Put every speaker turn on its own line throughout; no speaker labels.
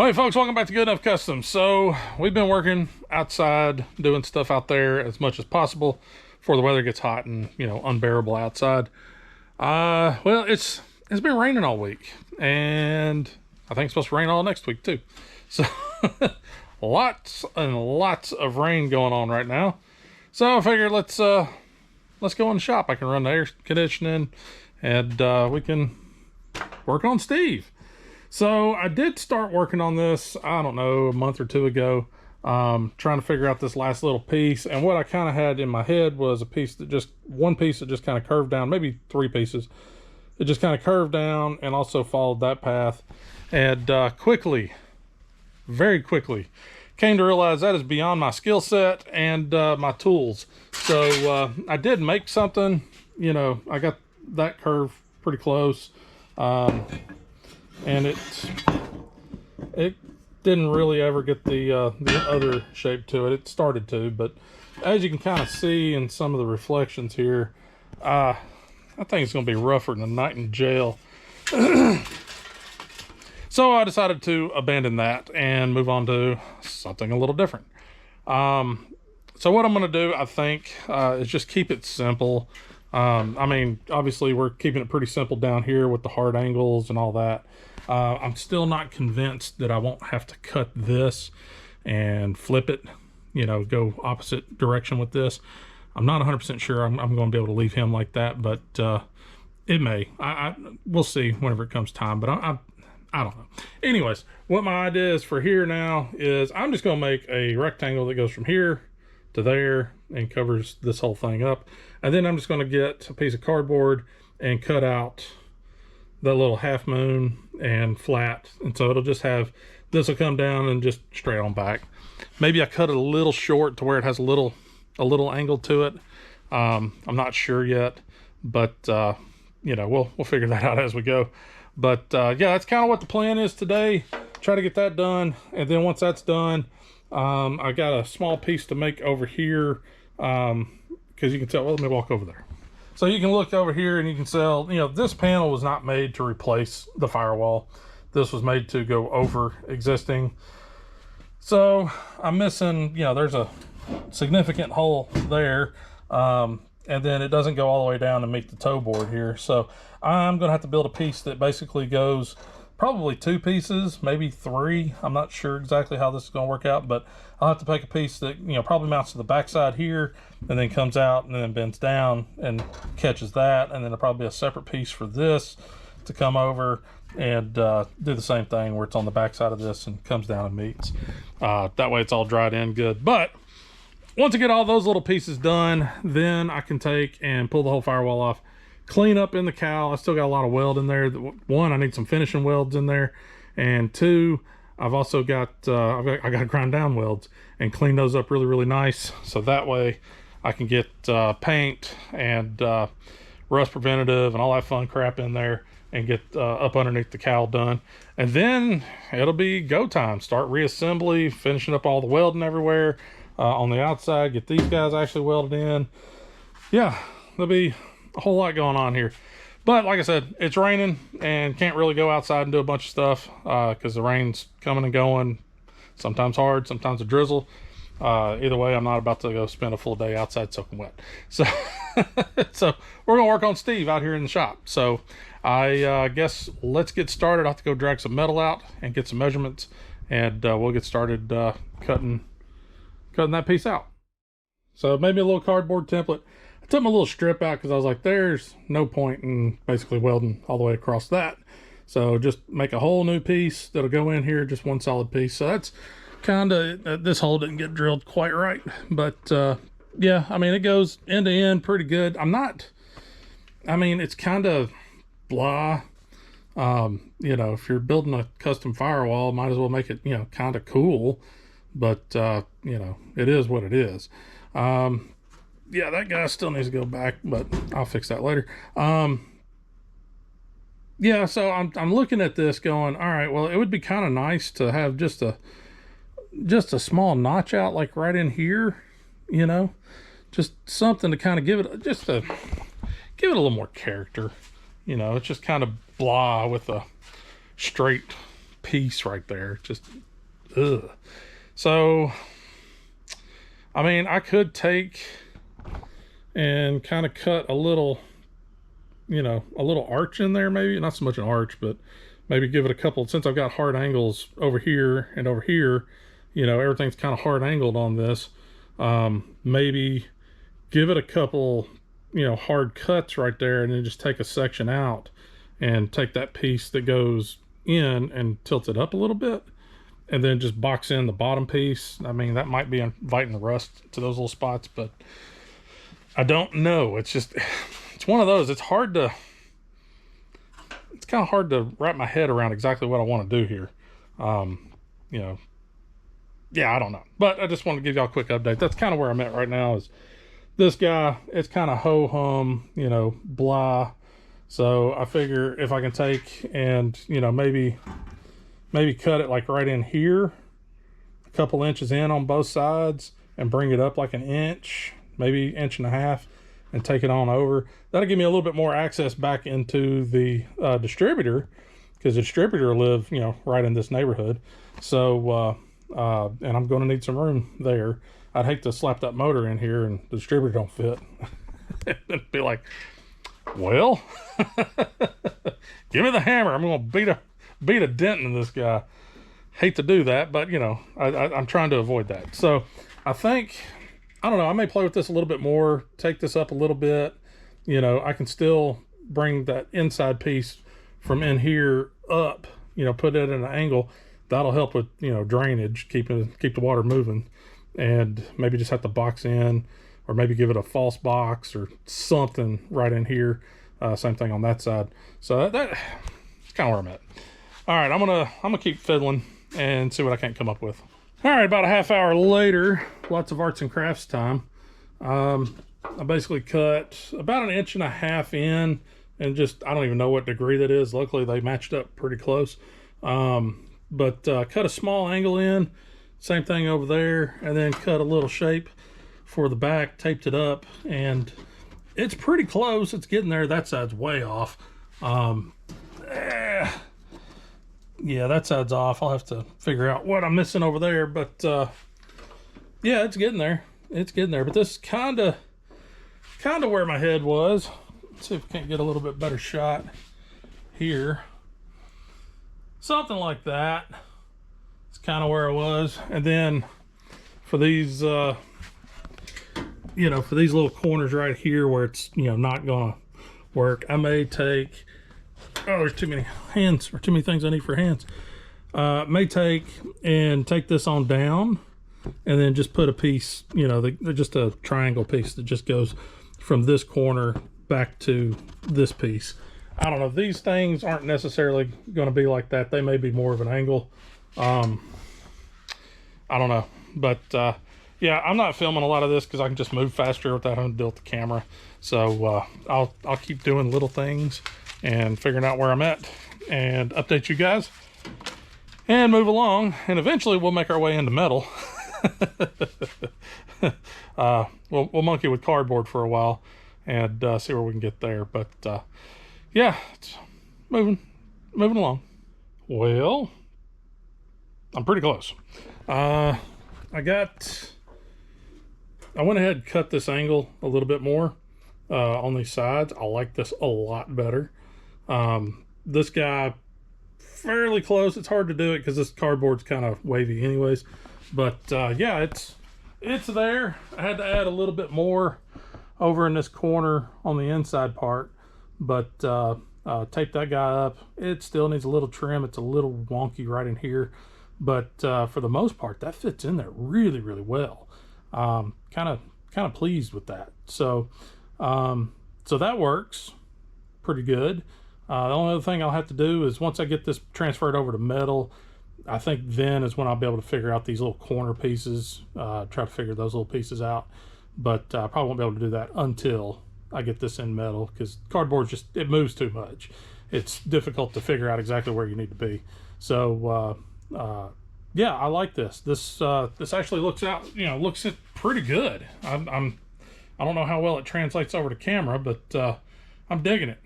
Well, hey folks, welcome back to Good Enough Customs. So we've been working outside, doing stuff out there as much as possible before the weather gets hot and, you know, unbearable outside. Well, it's been raining all week, and I think it's supposed to rain all next week too. So lots and lots of rain going on right now. So I figured let's go in the shop. I can run the air conditioning, and we can work on Steve. So I did start working on this, I don't know, a month or two ago, trying to figure out this last little piece. And what I kind of had in my head was one piece that just kind of curved down, maybe three pieces. It just kind of curved down and also followed that path. And very quickly, came to realize that is beyond my skill set and my tools. So I did make something, you know, I got that curve pretty close. And it didn't really ever get the other shape to it. It started to, but as you can kind of see in some of the reflections here, I think it's going to be rougher than a night in jail. So I decided to abandon that and move on to something a little different. So what I'm going to do, I think, is just keep it simple. I mean, obviously we're keeping it pretty simple down here with the hard angles and all that. I'm still not convinced that I won't have to cut this and flip it, you know, go opposite direction with this. I'm not 100% sure I'm going to be able to leave him like that, but it may. We'll see whenever it comes time, but I don't know. Anyways, what my idea is for here now is I'm just going to make a rectangle that goes from here to there and covers this whole thing up. And then I'm just going to get a piece of cardboard and cut out the little half moon and flat, and so it'll just have, this will come down and just straight on back. Maybe I cut it a little short to where it has a little angle to it. I'm not sure yet, but you know, we'll figure that out as we go. But yeah, that's kind of what the plan is today. Try to get that done, and then once that's done, I got a small piece to make over here, because you can tell. Well, let me walk over there. So you can look over here and you can tell, you know, this panel was not made to replace the firewall. This was made to go over existing. So I'm missing, you know, there's a significant hole there. And then it doesn't go all the way down to meet the toe board here. So I'm going to have to build a piece that basically goes probably two pieces, maybe three. I'm not sure exactly how this is going to work out, but I'll have to make a piece that, you know, probably mounts to the backside here and then comes out and then bends down and catches that. And then there'll probably be a separate piece for this to come over and do the same thing where it's on the backside of this and comes down and meets. That way it's all dried in good. But once I get all those little pieces done, then I can take and pull the whole firewall off, clean up in the cowl. I still got a lot of weld in there. One, I need some finishing welds in there, and two, I've also got I got to grind down welds and clean those up really nice, so that way I can get paint and rust preventative and all that fun crap in there and get up underneath the cowl done. And then it'll be go time. Start reassembly, finishing up all the welding everywhere on the outside, get these guys actually welded in. Yeah, there'll be a whole lot going on here. But like I said, it's raining and can't really go outside and do a bunch of stuff because the rain's coming and going, sometimes hard, sometimes a drizzle. Either way, I'm not about to go spend a full day outside soaking wet. So so we're gonna work on Steve out here in the shop. So I guess let's get started. I'll have to go drag some metal out and get some measurements, and we'll get started cutting that piece out. So maybe a little cardboard template. I took my little strip out because I was like, there's no point in basically welding all the way across that. So just make a whole new piece that'll go in here, just one solid piece. So that's kind of, this hole didn't get drilled quite right. But yeah, I mean, it goes end to end pretty good. I mean, it's kind of blah. You know, if you're building a custom firewall, might as well make it, you know, kind of cool. But, you know, it is what it is. Yeah, that guy still needs to go back, but I'll fix that later. Yeah, so I'm looking at this going, all right, well, it would be kind of nice to have just a small notch out like right in here, you know, just something to kind of give it a little more character. You know, it's just kind of blah with a straight piece right there. Just, ugh. So, I mean, I could take and kind of cut a little, you know, a little arch in there, maybe. Not so much an arch, but maybe give it a couple, since I've got hard angles over here and over here, you know, everything's kind of hard angled on this. Maybe give it a couple, you know, hard cuts right there, and then just take a section out and take that piece that goes in and tilt it up a little bit, and then just box in the bottom piece. I mean, that might be inviting the rust to those little spots, but I don't know. It's just, it's one of those, it's kind of hard to wrap my head around exactly what I want to do here. You know, yeah, I don't know, but I just want to give y'all a quick update. That's kind of where I'm at right now. Is this guy, it's kind of ho-hum, you know, blah. So I figure if I can take and, you know, maybe cut it like right in here, a couple inches in on both sides, and bring it up like an inch, maybe inch and a half, and take it on over. That'll give me a little bit more access back into the distributor, because the distributor will live, you know, right in this neighborhood. So, and I'm going to need some room there. I'd hate to slap that motor in here and the distributor don't fit. It'd be like, well, give me the hammer. I'm going to beat a dent in this guy. Hate to do that, but you know, I'm trying to avoid that. So I think, I don't know, I may play with this a little bit more, take this up a little bit. You know, I can still bring that inside piece from in here up, you know, put it at an angle. That'll help with, you know, drainage, keep the water moving. And maybe just have to box in, or maybe give it a false box or something right in here. Same thing on that side. So that's kind of where I'm at. All right, I'm gonna keep fiddling and see what I can come up with. All right, about a half hour later, lots of arts and crafts time. I basically cut about 1.5 inches in, and just, I don't even know what degree that is. Luckily, they matched up pretty close. But cut a small angle in, same thing over there, and then cut a little shape for the back, taped it up, and it's pretty close. It's getting there. That side's way off. Yeah, that side's off. I'll have to figure out what I'm missing over there, but yeah, it's getting there. It's getting there. But this is kind of where my head was. Let's see if we can't get a little bit better shot here. Something like that. It's kind of where I was. And then for these, you know, for these little corners right here where it's, you know, not gonna work, I may take, oh, there's too many hands, or too many things I need for hands. May take this on down, and then just put a piece, you know, just a triangle piece that just goes from this corner back to this piece. I don't know, these things aren't necessarily going to be like that. They may be more of an angle. I don't know, but yeah, I'm not filming a lot of this because I can just move faster without having to deal with the camera. So I'll keep doing little things and figuring out where I'm at and update you guys and move along, and eventually we'll make our way into metal. We'll monkey with cardboard for a while and see where we can get there. But yeah, it's moving along. Well, I'm pretty close. I went ahead and cut this angle a little bit more on these sides. I like this a lot better. This guy, fairly close. It's hard to do it because this cardboard's kind of wavy anyways. But yeah, it's there. I had to add a little bit more over in this corner on the inside part, but tape that guy up. It still needs a little trim. It's a little wonky right in here, but for the most part, that fits in there really, really well. Kind of pleased with that. So so that works pretty good. The only other thing I'll have to do is, once I get this transferred over to metal, I think then is when I'll be able to figure out these little corner pieces, try to figure those little pieces out. But I probably won't be able to do that until I get this in metal, because cardboard just, it moves too much. It's difficult to figure out exactly where you need to be. So yeah, I like this. This actually looks pretty good. I don't know how well it translates over to camera, but I'm digging it.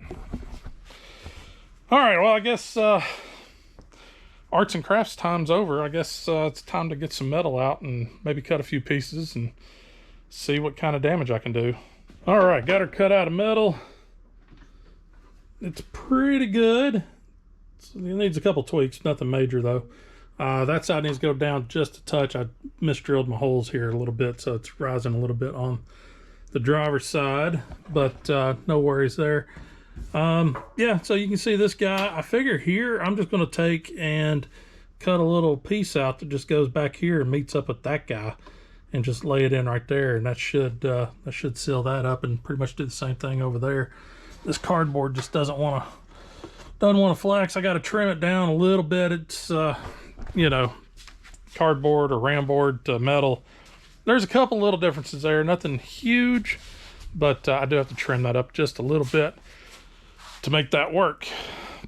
All right, well, I guess arts and crafts time's over. I guess it's time to get some metal out and maybe cut a few pieces and see what kind of damage I can do. All right, got her cut out of metal. It's pretty good. It needs a couple tweaks, nothing major though. That side needs to go down just a touch. I misdrilled my holes here a little bit, so it's rising a little bit on the driver's side, but no worries there. Yeah, so you can see this guy. I figure here I'm just going to take and cut a little piece out that just goes back here and meets up with that guy, and just lay it in right there, and that should seal that up, and pretty much do the same thing over there. This cardboard just doesn't want to flex. I got to trim it down a little bit. It's you know, cardboard or ramboard to metal. There's a couple little differences there, nothing huge, but I do have to trim that up just a little bit to make that work.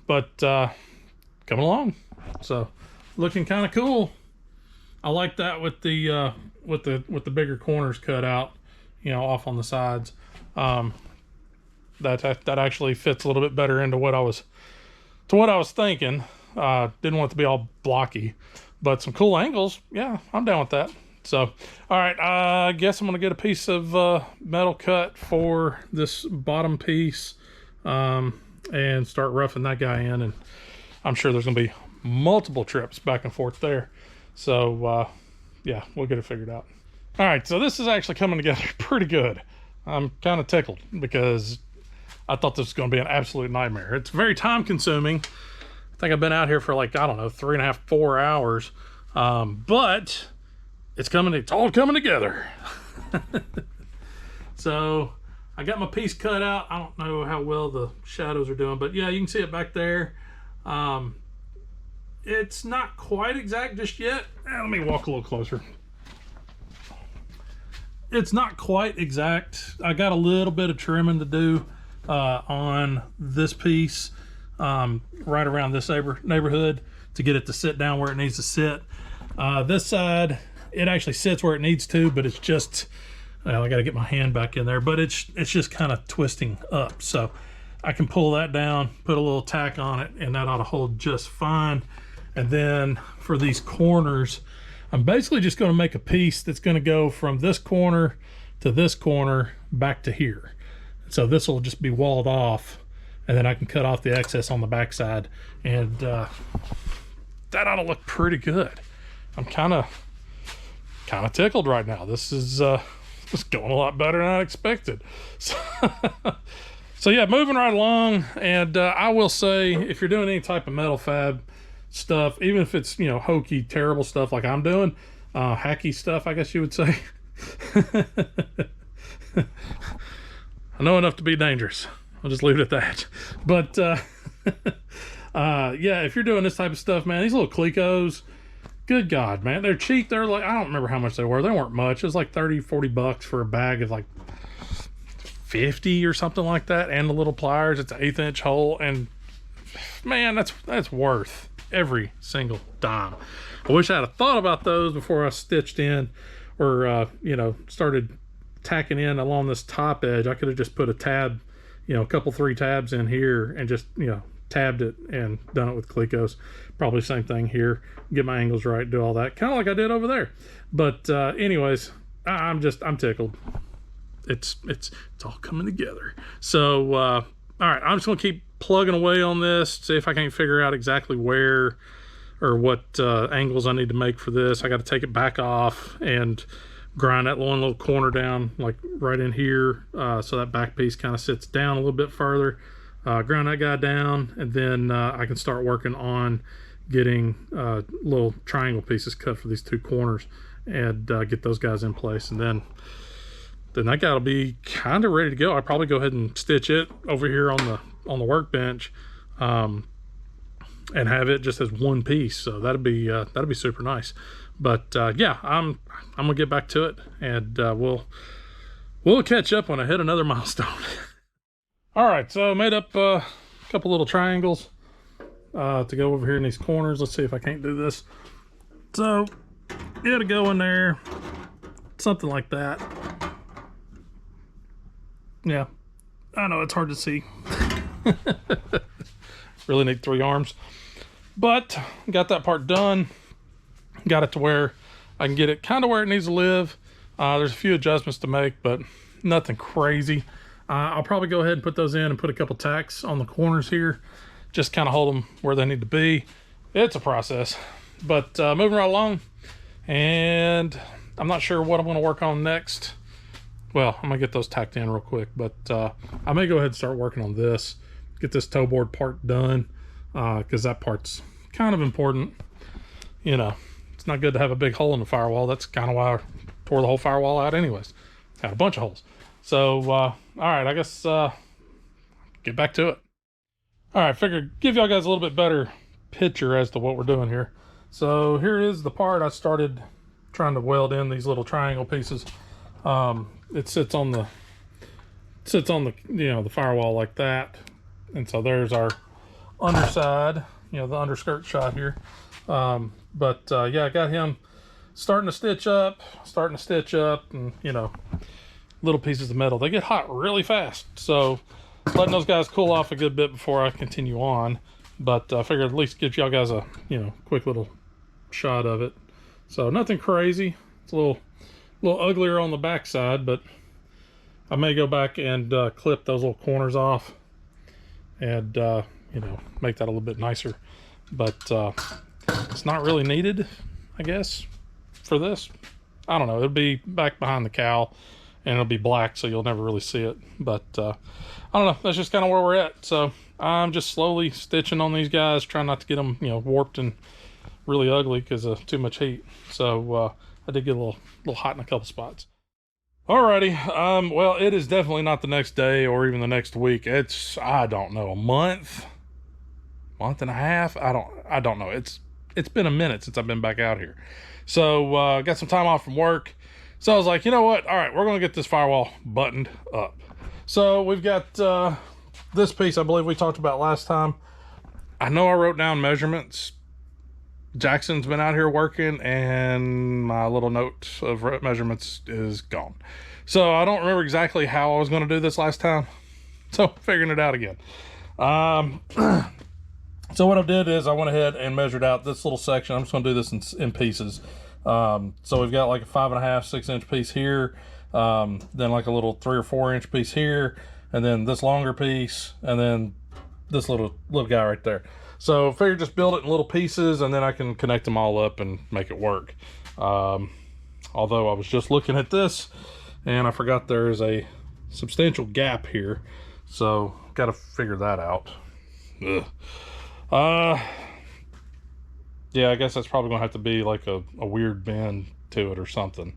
But coming along, so looking kind of cool. I like that with the bigger corners cut out, you know, off on the sides. That actually fits a little bit better into what I was thinking. Didn't want it to be all blocky, but some cool angles. Yeah, I'm down with that. So, all right, I guess I'm gonna get a piece of metal cut for this bottom piece, and start roughing that guy in. And I'm sure there's gonna be multiple trips back and forth there. So, yeah, we'll get it figured out. All right, so this is actually coming together pretty good. I'm kind of tickled because I thought this was going to be an absolute nightmare. It's very time consuming. I think I've been out here for like, I don't know, 3.5, 4 hours. But it's all coming together. So I got my piece cut out. I don't know how well the shadows are doing, but yeah, you can see it back there. It's not quite exact just yet. Let me walk a little closer. It's not quite exact. I got a little bit of trimming to do on this piece, right around this neighborhood, to get it to sit down where it needs to sit. This side, it actually sits where it needs to, but it's just, well, I got to get my hand back in there, but it's just kind of twisting up. So I can pull that down, put a little tack on it, and that ought to hold just fine. And then for these corners, I'm basically just going to make a piece that's going to go from this corner to this corner back to here. So this will just be walled off, and then I can cut off the excess on the backside, and that ought to look pretty good. I'm kind of tickled right now. This is going a lot better than I expected. So yeah, moving right along. And I will say, if you're doing any type of metal fab stuff, even if it's, you know, hokey, terrible stuff like I'm doing, hacky stuff, I guess you would say. I know enough to be dangerous. I'll just leave it at that. But yeah, if you're doing this type of stuff, man, these little Clecos, good God, man, they're cheap. They're like, I don't remember how much they were. They weren't much. It was like 30, 40 bucks for a bag of like 50 or something like that, and the little pliers. It's an 1/8 inch hole, and man, that's worth every single dime. I wish I had thought about those before I stitched in, or you know, started tacking in along this top edge. I could have just put a tab, you know, a couple 3 tabs in here, and just, you know, tabbed it and done it with Clecos. Probably same thing here. Get my angles right, do all that, kind of like I did over there. But anyways, I'm tickled. It's all coming together. So all right, I'm just gonna keep plugging away on this, see if I can't figure out exactly where or what angles I need to make for this. I got to take it back off and grind that one little corner down, like right in here, so that back piece kind of sits down a little bit further. Grind that guy down, and then I can start working on getting little triangle pieces cut for these 2 corners, and get those guys in place. And then that guy will be kind of ready to go. I'll probably go ahead and stitch it over here on the workbench, and have it just as one piece. So that'd be super nice. But yeah, I'm gonna get back to it, and we'll catch up when I hit another milestone. All right, so I made up a couple little triangles to go over here in these corners. Let's see if I can't do this. So it'll go in there, something like that. Yeah, I know it's hard to see. Really need 3 arms. But got that part done. Got it to where I can get it kind of where it needs to live. There's a few adjustments to make, but nothing crazy. I'll probably go ahead and put those in and put a couple tacks on the corners here. Just kind of hold them where they need to be. It's a process. But moving right along. And I'm not sure what I'm going to work on next. Well, I'm going to get those tacked in real quick. But I may go ahead and start working on this. Get this toe board part done. Because that part's kind of important. You know, it's not good to have a big hole in the firewall. That's kind of why I tore the whole firewall out anyways. Had a bunch of holes. So, all right, I guess get back to it. All right, figured give y'all guys a little bit better picture as to what we're doing here. So here is the part I started trying to weld in these little triangle pieces. It sits on the the firewall like that, and so there's our underside, the underskirt shot here. Yeah, I got him starting to stitch up, and little pieces of metal. They get hot really fast, so letting those guys cool off a good bit before I continue on. But I figured at least give y'all guys a quick little shot of it. So nothing crazy. It's a little uglier on the back side, but I may go back and clip those little corners off and make that a little bit nicer. But it's not really needed, I guess, for this. I don't know. It'll be back behind the cowl, and it'll be black, so you'll never really see it. But I don't know. That's just kind of where we're at. So I'm just slowly stitching on these guys, trying not to get them, warped and really ugly because of too much heat. So I did get a little hot in a couple spots. Alrighty. Well, it is definitely not the next day or even the next week. It's, I don't know, a month and a half. I don't know. It's been a minute since I've been back out here. So got some time off from work. So I was like, you know what? All right, we're going to get this firewall buttoned up. So we've got this piece I believe we talked about last time. I know I wrote down measurements. Jackson's been out here working, and my little note of measurements is gone. So I don't remember exactly how I was going to do this last time. So figuring it out again. So what I did is I went ahead and measured out this little section. I'm just going to do this in pieces. So we've got like a 5.5, 6 inch piece here. Then like a little 3 or 4 inch piece here. And then this longer piece. And then this little guy right there. So figure just build it in little pieces, and then I can connect them all up and make it work. Although I was just looking at this, and I forgot there is a substantial gap here. So got to figure that out. Ugh. Yeah, I guess that's probably gonna have to be like a weird bend to it or something.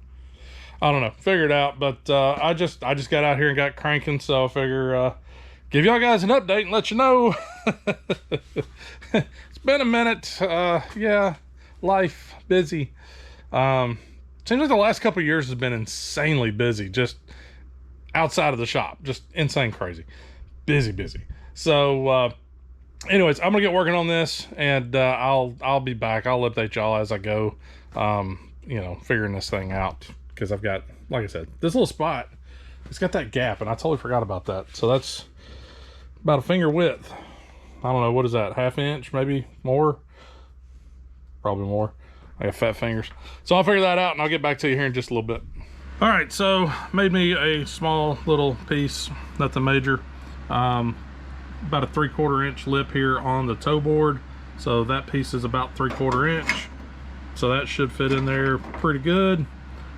I don't know, figure it out. But I just got out here and got cranking, so I figure give y'all guys an update and let you know. It's been a minute. Yeah, life busy. Seems like the last couple of years has been insanely busy, just outside of the shop, just insane crazy, busy. So anyways, I'm gonna get working on this, and I'll be back. I'll update y'all as I go, figuring this thing out, because I've got, like I said, this little spot, it's got that gap, and I totally forgot about that. So that's about a finger width. I don't know, what is that, 1/2 inch, maybe more? Probably more. I got fat fingers. So I'll figure that out, and I'll get back to you here in just a little bit. All right, so made me a small little piece, nothing major. About a 3/4 inch lip here on the toe board. So that piece is about 3/4 inch. So that should fit in there pretty good.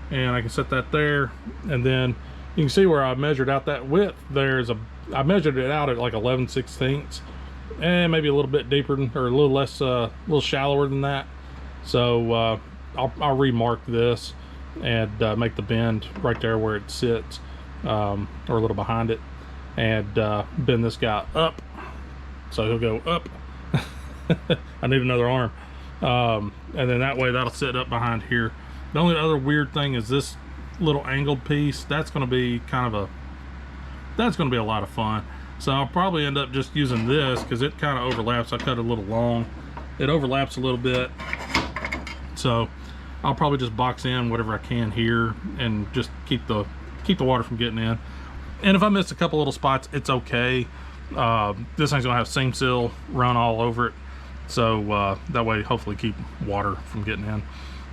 And I can set that there. And then you can see where I measured out that width. I measured it out at like 11/16, and maybe a little bit deeper or a little less, a little shallower than that. So I'll remark this and make the bend right there where it sits, or a little behind it, and bend this guy up, so he'll go up. I need another arm, and then that way that'll sit up behind here. The only other weird thing is this little angled piece. That's going to be that's going to be a lot of fun. So I'll probably end up just using this because it kind of overlaps. I cut it a little long. It overlaps a little bit. So I'll probably just box in whatever I can here and just keep the water from getting in. And if I miss a couple little spots, it's okay. This thing's gonna have seam seal run all over it. So that way hopefully keep water from getting in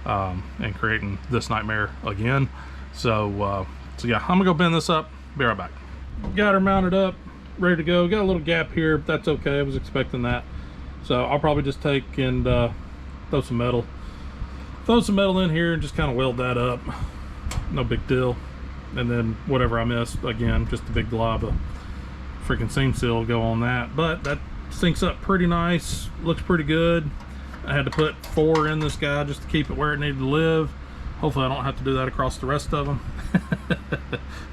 and creating this nightmare again. So yeah, I'm gonna go bend this up, be right back. Got her mounted up, ready to go. Got a little gap here, but that's okay, I was expecting that. So I'll probably just take and throw some metal in here and just kind of weld that up. No big deal. And then whatever I miss, again, just a big glob of freaking seam seal will go on that. But that sinks up pretty nice, looks pretty good. I had to put 4 in this guy just to keep it where it needed to live. Hopefully I don't have to do that across the rest of them.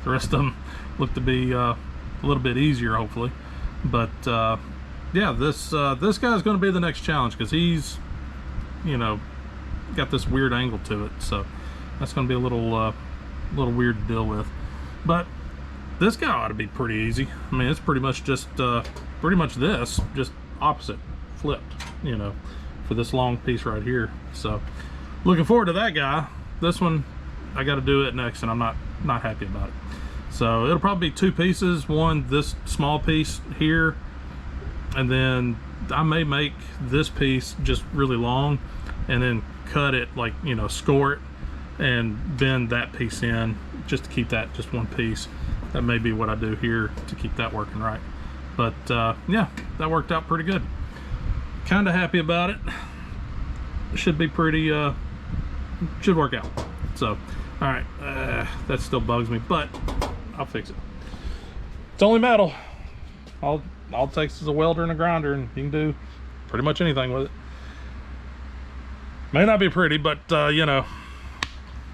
The rest of them look to be a little bit easier, hopefully. But yeah, this guy's going to be the next challenge, because he's, you know, got this weird angle to it. So that's going to be a little weird to deal with. But this guy ought to be pretty easy. I mean, it's pretty much just this, just opposite, flipped, you know, for this long piece right here. So looking forward to that guy. This one, I got to do it next, and I'm not happy about it. So it'll probably be 2 pieces. One, this small piece here, and then I may make this piece just really long and then cut it, like, you know, score it and bend that piece in just to keep that just one piece. That may be what I do here to keep that working right. But yeah, that worked out pretty good. Kind of happy about it. Should be pretty should work out. So all right, that still bugs me, but I'll fix it. It's only metal. All it takes is a welder and a grinder, and you can do pretty much anything with it. May not be pretty, but you know,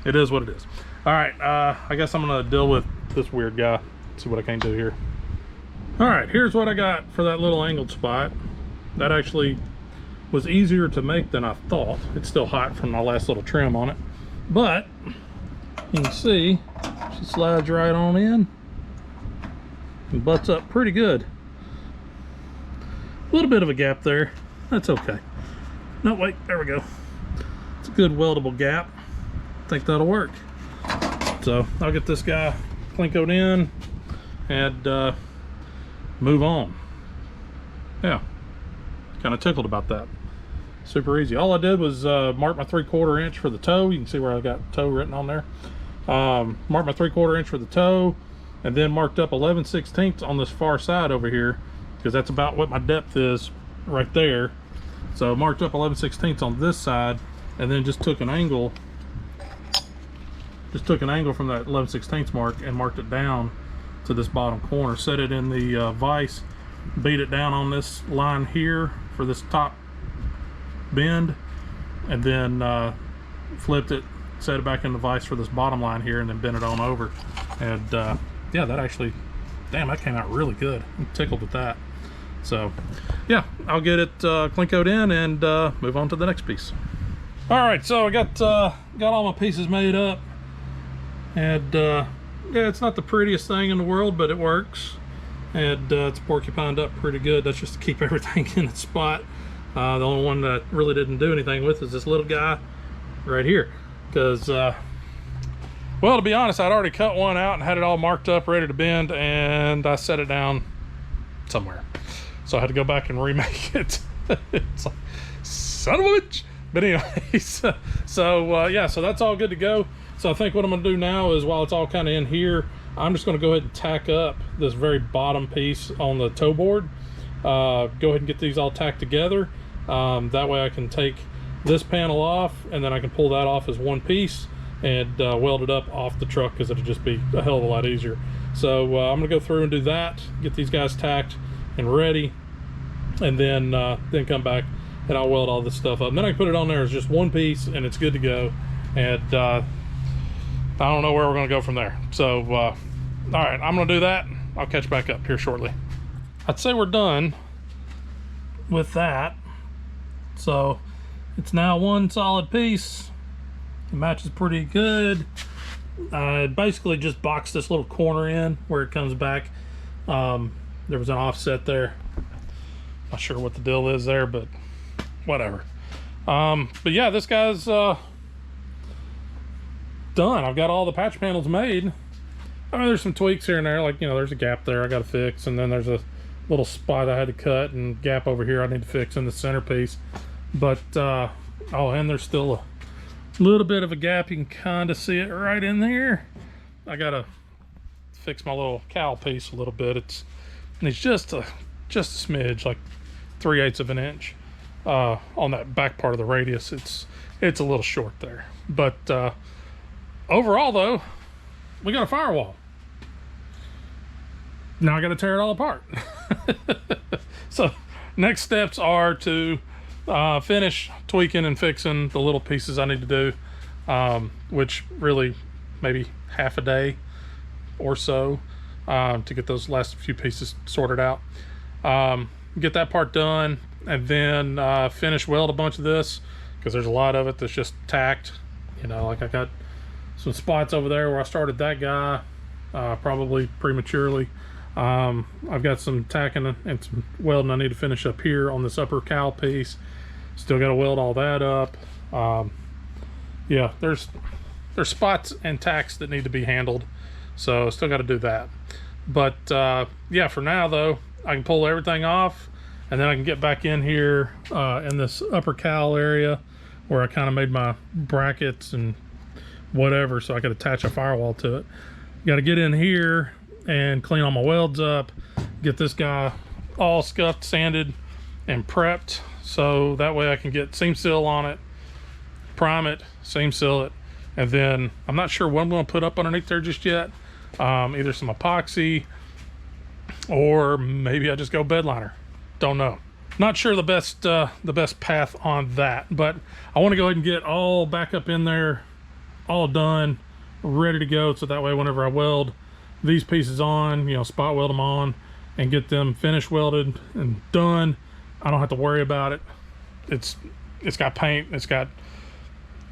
it is what it is. All right, I guess I'm gonna deal with this weird guy, see what I can do here. All right, here's what I got for that little angled spot. That actually was easier to make than I thought. It's still hot from my last little trim on it, but you can see she slides right on in and butts up pretty good. A little bit of a gap there, that's okay. No, wait, there we go. It's a good weldable gap. I think that'll work. So I'll get this guy clinkoed in and move on. Yeah, kind of tickled about that. Super easy. All I did was mark my 3/4 inch for the toe. You can see where I got toe written on there. Marked my 3/4 inch for the toe, and then marked up 11/16 on this far side over here, because that's about what my depth is right there. So marked up 11/16 on this side, and then just took an angle from that 11/16 mark and marked it down to this bottom corner. Set it in the vise, beat it down on this line here for this top bend, and then flipped it, set it back in the vise for this bottom line here, and then bent it on over. And yeah, that actually, damn, that came out really good. I'm tickled with that. So yeah, I'll get it clinkoed in and move on to the next piece. All right, so I got all my pieces made up, and yeah, it's not the prettiest thing in the world, but it works, and it's porcupined up pretty good. That's just to keep everything in its spot. The only one that I really didn't do anything with is this little guy right here, because well, to be honest, I'd already cut one out and had it all marked up ready to bend, and I set it down somewhere, so I had to go back and remake it. It's like, son of a bitch. But anyways, so yeah, so that's all good to go. So I think what I'm gonna do now is, while it's all kind of in here, I'm just gonna go ahead and tack up this very bottom piece on the toe board. Go ahead and get these all tacked together. That way I can take this panel off, and then I can pull that off as one piece and weld it up off the truck, because it'll just be a hell of a lot easier. So I'm gonna go through and do that, get these guys tacked and ready, and then come back and I'll weld all this stuff up. And then I can put it on there as just one piece, and it's good to go. And I don't know where we're gonna go from there. So all right, I'm gonna do that. I'll catch back up here shortly. I'd say we're done with that. So it's now one solid piece. It matches pretty good. I basically just boxed this little corner in where it comes back. There was an offset there. Not sure what the deal is there, but whatever. But yeah, this guy's done. I've got all the patch panels made. I mean, there's some tweaks here and there, like, you know, there's a gap there I got to fix, and then there's a little spot I had to cut and gap over here I need to fix in the centerpiece. But oh, and there's still a little bit of a gap. You can kind of see it right in there. I gotta fix my little cowl piece a little bit. It's just a smidge, like 3/8 of an inch on that back part of the radius. It's a little short there. But overall though, we got a firewall. Now I got to tear it all apart. So next steps are to finish tweaking and fixing the little pieces I need to do, which really maybe half a day or so to get those last few pieces sorted out. Get that part done, and then finish weld a bunch of this, because there's a lot of it that's just tacked. You know, like I got some spots over there where I started that guy probably prematurely. I've got some tacking and some welding I need to finish up here on this upper cowl piece. Still got to weld all that up. Yeah, there's spots and tacks that need to be handled, so still got to do that. But yeah, for now though, I can pull everything off, and then I can get back in here in this upper cowl area where I kind of made my brackets and whatever, so I could attach a firewall to it. Got to get in here and clean all my welds up, get this guy all scuffed, sanded, and prepped, so that way I can get seam seal on it, prime it, seam seal it, and then I'm not sure what I'm going to put up underneath there just yet. Either some epoxy, or maybe I just go bed liner. Don't know. Not sure the best path on that, but I want to go ahead and get all back up in there, all done, ready to go, so that way whenever I weld these pieces on, you know, spot weld them on and get them finished welded and done, I don't have to worry about it. It's got paint, it's got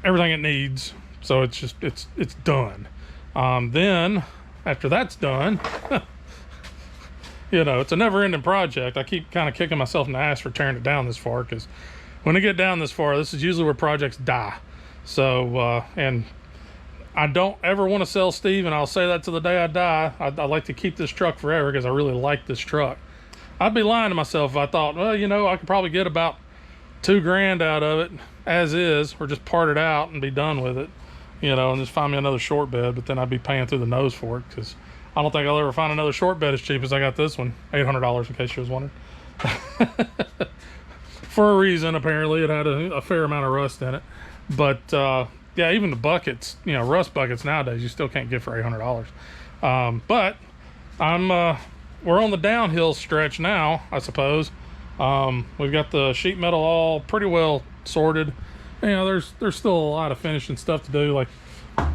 everything it needs, so it's just it's done. Then after that's done, you know, it's a never-ending project. I keep kind of kicking myself in the ass for tearing it down this far, because when I get down this far, this is usually where projects die. So and I don't ever want to sell Steve, and I'll say that to the day I die. I'd like to keep this truck forever because I really like this truck. I'd be lying to myself if I thought, well, you know, I could probably get about $2 grand out of it as is, or just part it out and be done with it, you know, and just find me another short bed. But then I'd be paying through the nose for it, because I don't think I'll ever find another short bed as cheap as I got this one. $800, in case you was wondering. For a reason, apparently. It had a fair amount of rust in it. But yeah, even the buckets, you know, rust buckets nowadays, you still can't get for $800. But we're on the downhill stretch now, I suppose. We've got the sheet metal all pretty well sorted. You know, there's still a lot of finishing stuff to do. Like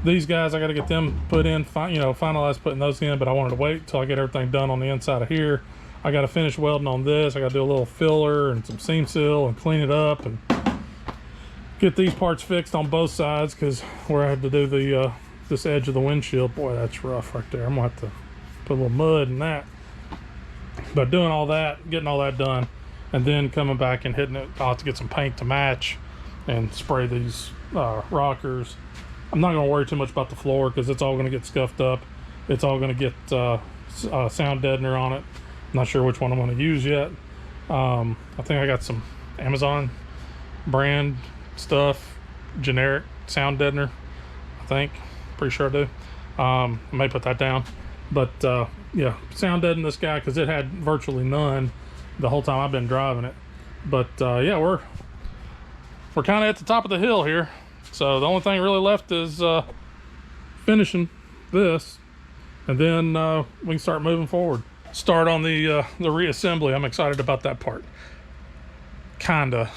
these guys, I got to get them put in, you know, finalize putting those in. But I wanted to wait till I get everything done on the inside of here. I got to finish welding on this. I got to do a little filler and some seam seal and clean it up and get these parts fixed on both sides, because where I had to do the this edge of the windshield, boy, that's rough right there. I'm gonna have to put a little mud in that. But doing all that, getting all that done, and then coming back and hitting it, I'll have to get some paint to match and spray these rockers. I'm not gonna worry too much about the floor, because it's all gonna get scuffed up. It's all gonna get sound deadener on it. I'm not sure which one I'm gonna use yet. I think I got some Amazon brand stuff, generic sound deadener, I think. Pretty sure I do. I may put that down. But yeah, sound deaden this guy, because it had virtually none the whole time I've been driving it. But yeah, we're kind of at the top of the hill here. So the only thing really left is finishing this, and then we can start moving forward. Start on the reassembly. I'm excited about that part. Kinda.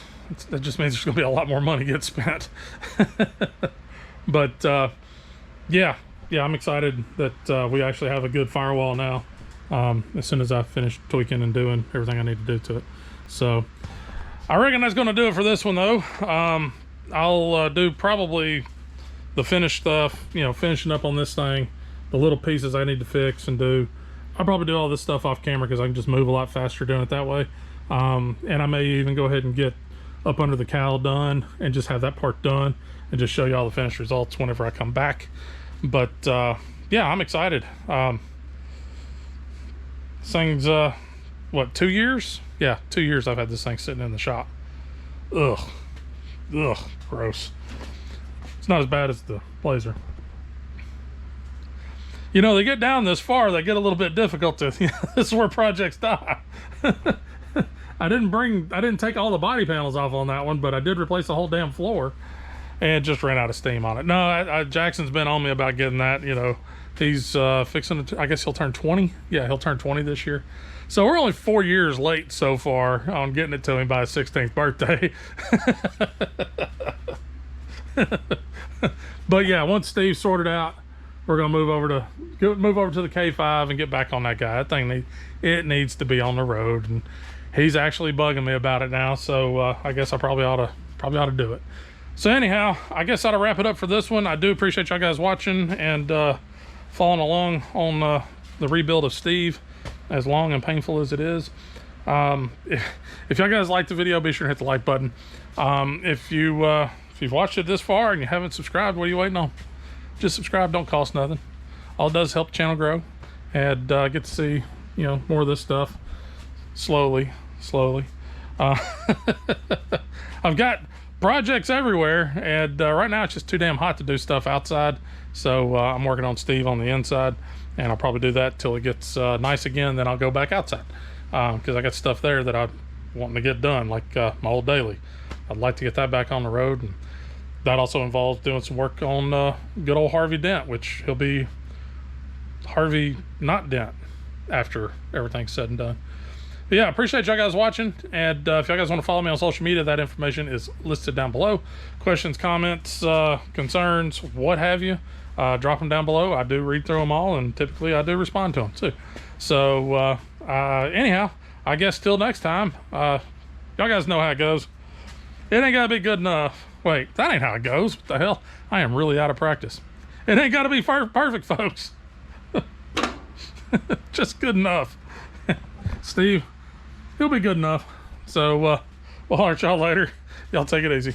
That just means there's gonna be a lot more money get spent. But yeah, I'm excited that we actually have a good firewall now, as soon as I finish tweaking and doing everything I need to do to it. So I reckon that's gonna do it for this one though. I'll do probably the finished stuff, you know, finishing up on this thing, the little pieces I need to fix and do. I'll probably do all this stuff off camera, because I can just move a lot faster doing it that way. And I may even go ahead and get up under the cowl done and just have that part done and just show you all the finished results whenever I come back. But yeah, I'm excited. This thing's what, 2 years? Yeah, 2 years I've had this thing sitting in the shop. Ugh. Ugh, gross. It's not as bad as the Blazer. You know, they get down this far, they get a little bit difficult to, this is where projects die. I didn't take all the body panels off on that one, but I did replace the whole damn floor and just ran out of steam on it. No, Jackson's been on me about getting that, you know. He's fixing to, I guess he'll turn 20. Yeah, he'll turn 20 this year. So we're only 4 years late so far on getting it to him by his 16th birthday. But yeah, once Steve's sorted out, we're gonna move over to the K5 and get back on that guy. That thing needs to be on the road, and he's actually bugging me about it now. So I guess I probably ought to do it. So anyhow, I guess I'll wrap it up for this one. I do appreciate y'all guys watching and following along on the rebuild of Steve, as long and painful as it is. If y'all guys like the video, be sure to hit the like button. If you've watched it this far and you haven't subscribed, what are you waiting on? Just subscribe. Don't cost nothing. All it does is help the channel grow and get to see, you know, more of this stuff slowly. I've got projects everywhere, and right now it's just too damn hot to do stuff outside. So I'm working on Steve on the inside, and I'll probably do that till it gets nice again. Then I'll go back outside because I got stuff there that I'm wanting to get done, like my old daily. I'd like to get that back on the road, and that also involves doing some work on good old Harvey Dent, which he'll be Harvey not Dent after everything's said and done. But yeah, appreciate y'all guys watching, and if y'all guys want to follow me on social media, that information is listed down below. Questions, comments, concerns, what have you, drop them down below. I do read through them all, and typically I do respond to them too. So anyhow, I guess till next time, y'all guys know how it goes. It ain't gotta be good enough. Wait, that ain't how it goes. What the hell? I am really out of practice. It ain't gotta be perfect, folks. Just good enough. Steve, he'll be good enough. So we'll holler at y'all later. Y'all take it easy.